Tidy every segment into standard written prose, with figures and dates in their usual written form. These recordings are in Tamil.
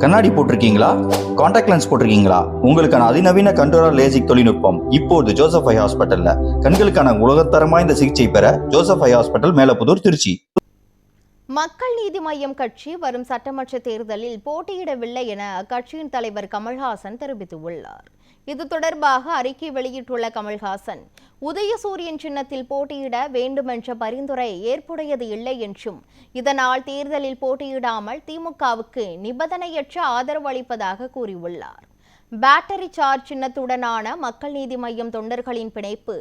கண்ணாடி போட்டிருக்கீங்களா? காண்டாக்ட் லென்ஸ் போட்டிருக்கீங்களா? உங்களுக்கான அதிநவீன கண்டோரா லேசிக் தொழில்நுட்பம் இப்போது ஜோசப் ஐ ஹாஸ்பிட்டல்ல. கண்களுக்கான உலகத்தரம் வாய்ந்த சிகிச்சை பெற Joseph eye hospital, Melapudur, Trichy. Makkal Needhi Maiam கட்சி வரும் சட்டமன்ற தேர்தலில் போட்டியிடவில்லை என அக்கட்சியின் தலைவர் கமல்ஹாசன் தெரிவித்துள்ளார். இது தொடர்பாக அறிக்கை வெளியிட்டுள்ள கமல்ஹாசன், உதயசூரியன் சின்னத்தில் போட்டியிட வேண்டுமென்ற பரிந்துரை ஏற்புடையது இல்லை என்றும், இதனால் தேர்தலில் போட்டியிடாமல் திமுகவுக்கு நிபந்தனையற்ற ஆதரவு அளிப்பதாக கூறியுள்ளார். பேட்டரி சார்ஜ் சின்னத்துடனான மக்கள் நீதி மய்யம் தொண்டர்களின் பிணைப்பு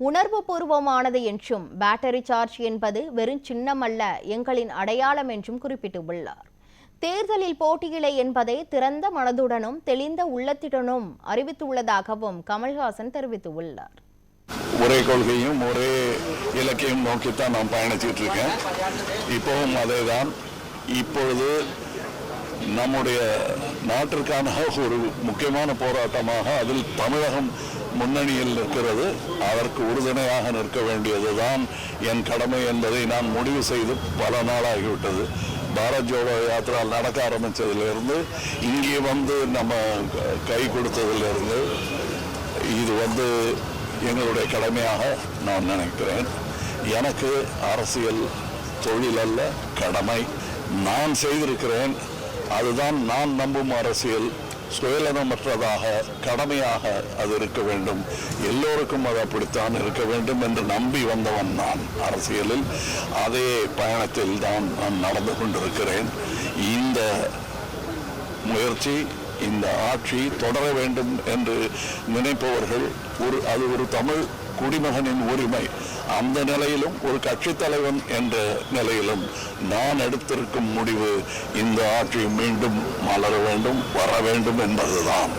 உணர்வு பூர்வமானது என்றும், பேட்டரி சார்ஜ் என்பது வெறும் சின்னமல்ல, எங்களின் அடையாளம் என்றும் குறிப்பிட்டுள்ளார். தேர்தலில் போட்டியில்லை என்பதை திறந்த மனதுடனும் தெளிந்த உள்ளத்துடனும் அறிவித்துள்ளதாகவும் கமல்ஹாசன் தெரிவித்துள்ளார். ஒரே கொள்கையும் ஒரே இலக்கையும் நோக்கித்தான் நான் பயணிச்சுட்டு இருக்கேன். இப்பவும் அதேதான். இப்பொழுது நம்முடைய நாட்டிற்கான ஒரு முக்கியமான போராட்டமாக அதில் தமிழகம் முன்னணியில் நிற்கிறது. அதற்கு உறுதுணையாக நிற்க வேண்டியதுதான் என் கடமை என்பதை நான் முடிவு செய்து பல நாளாகிவிட்டது. பாரத் ஜோடோ யாத்திரா நடக்க ஆரம்பித்ததிலிருந்து இங்கே வந்து நம்ம கை கொடுத்ததிலிருந்து இது எங்களுடைய கடமையாக நான் நினைக்கிறேன். எனக்கு அரசியல் தொழில் அல்ல, கடமை. நான் செய்திருக்கிறேன். அதுதான் நான் நம்பும் அரசியல். சுயநலமற்றதாக, கடமையாக அது இருக்க வேண்டும். எல்லோருக்கும் அது அப்படித்தான் இருக்க வேண்டும் என்று நம்பி வந்தவன் நான் அரசியலில். அதே பயணத்தில் தான் நான் நடந்து கொண்டிருக்கிறேன். இந்த முயற்சி, இந்த ஆட்சி தொடர வேண்டும் என்று நினைப்பவர்கள் அது ஒரு தமிழ் குடிமகனின் உரிமை. அந்த நிலையிலும் ஒரு கட்சி தலைவன் என்ற நிலையிலும் நான் எடுத்திருக்கும் முடிவு இந்த ஆட்சி மீண்டும் மலர வேண்டும், வர வேண்டும் என்பதுதான்.